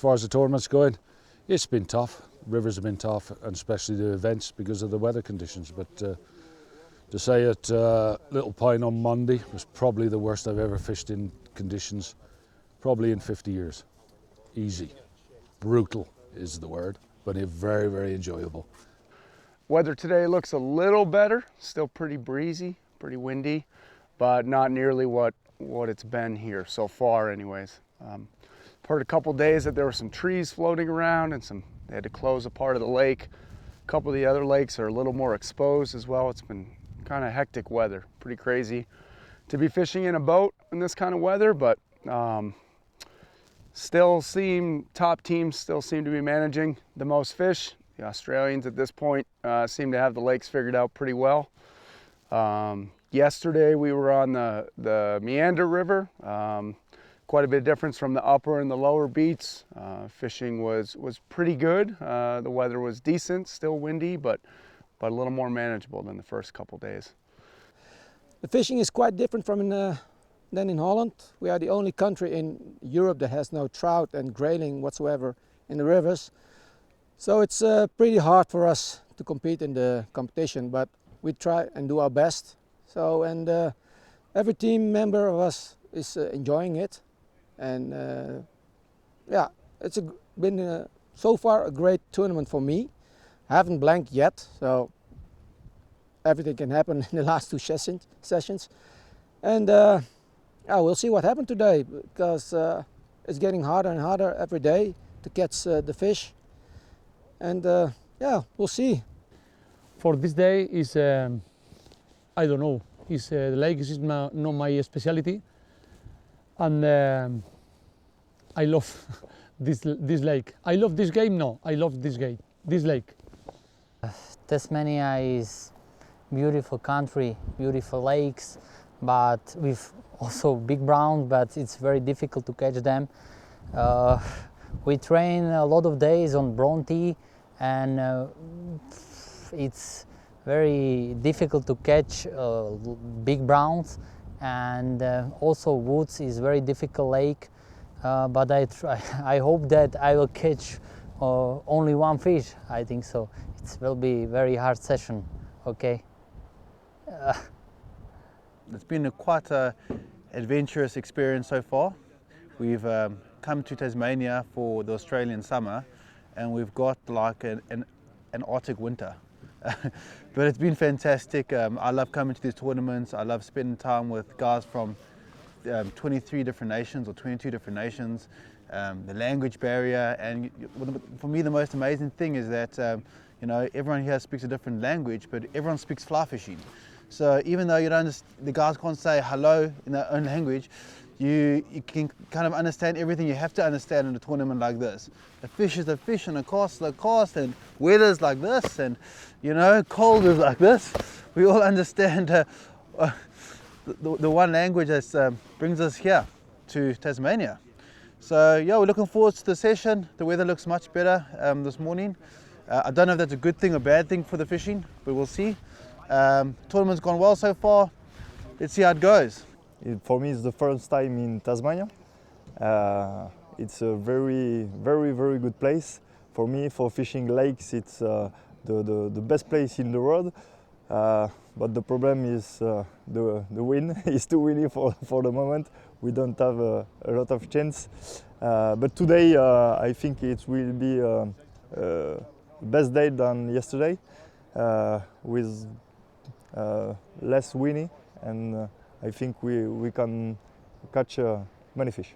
As far as the tournament's going, it's been tough. Rivers have been tough, and especially the events because of the weather conditions. But to say at Little Pine on Monday was probably the worst I've ever fished in conditions, probably in 50 years. Easy. Brutal is the word, but very, very enjoyable. Weather today looks a little better, still pretty breezy, pretty windy, but not nearly what it's been here so far anyways. Heard a couple days that there were some trees floating around and they had to close a part of the lake. A couple of the other lakes are a little more exposed as well. It's been kind of hectic weather, pretty crazy to be fishing in a boat in this kind of weather, but top teams still seem to be managing the most fish. The Australians at this point seem to have the lakes figured out pretty well. Yesterday we were on the Meander River. Quite a bit of difference from the upper and the lower beats. Fishing was pretty good. The weather was decent, still windy, but a little more manageable than the first couple days. The fishing is quite different than in Holland. We are the only country in Europe that has no trout and grayling whatsoever in the rivers. So it's pretty hard for us to compete in the competition, but we try and do our best. So, and every team member of us is enjoying it. And yeah, it's been so far a great tournament for me. I haven't blanked yet, so everything can happen in the last two sessions. And yeah, we'll see what happened today, because it's getting harder and harder every day to catch the fish. And yeah, we'll see. For this day is, I don't know, the lake is not my specialty. And I love this lake. I love this game? No, I love this lake. Tasmania is beautiful country, beautiful lakes, but with also big brown, but it's very difficult to catch them. We train a lot of days on Bronte, and it's very difficult to catch big browns. And also Woods is very difficult lake, but I hope that I will catch only one fish. I think so. It will be very hard session. Okay. It's been quite an adventurous experience so far. We've come to Tasmania for the Australian summer, and we've got like an Arctic winter. But it's been fantastic. I love coming to these tournaments. I love spending time with guys from 23 different nations or 22 different nations. The language barrier, and for me the most amazing thing is that you know, everyone here speaks a different language, but everyone speaks fly fishing. So even though the guys can't say hello in their own language, you can kind of understand everything you have to understand in a tournament like this. A fish is a fish, and a cast is a cast, and weather's like this, and you know, cold is like this. We all understand the one language that brings us here to Tasmania. So yeah, we're looking forward to the session. The weather looks much better this morning. I don't know if that's a good thing or bad thing for the fishing, but we'll see. Tournament's gone well so far. Let's see how it goes. For me, it's the first time in Tasmania. It's a very, very, very good place. For me, for fishing lakes, it's the best place in the world. But the problem is the wind is too windy for the moment. We don't have a lot of chance. But today, I think it will be best day than yesterday, with less windy, and I think we can catch many fish.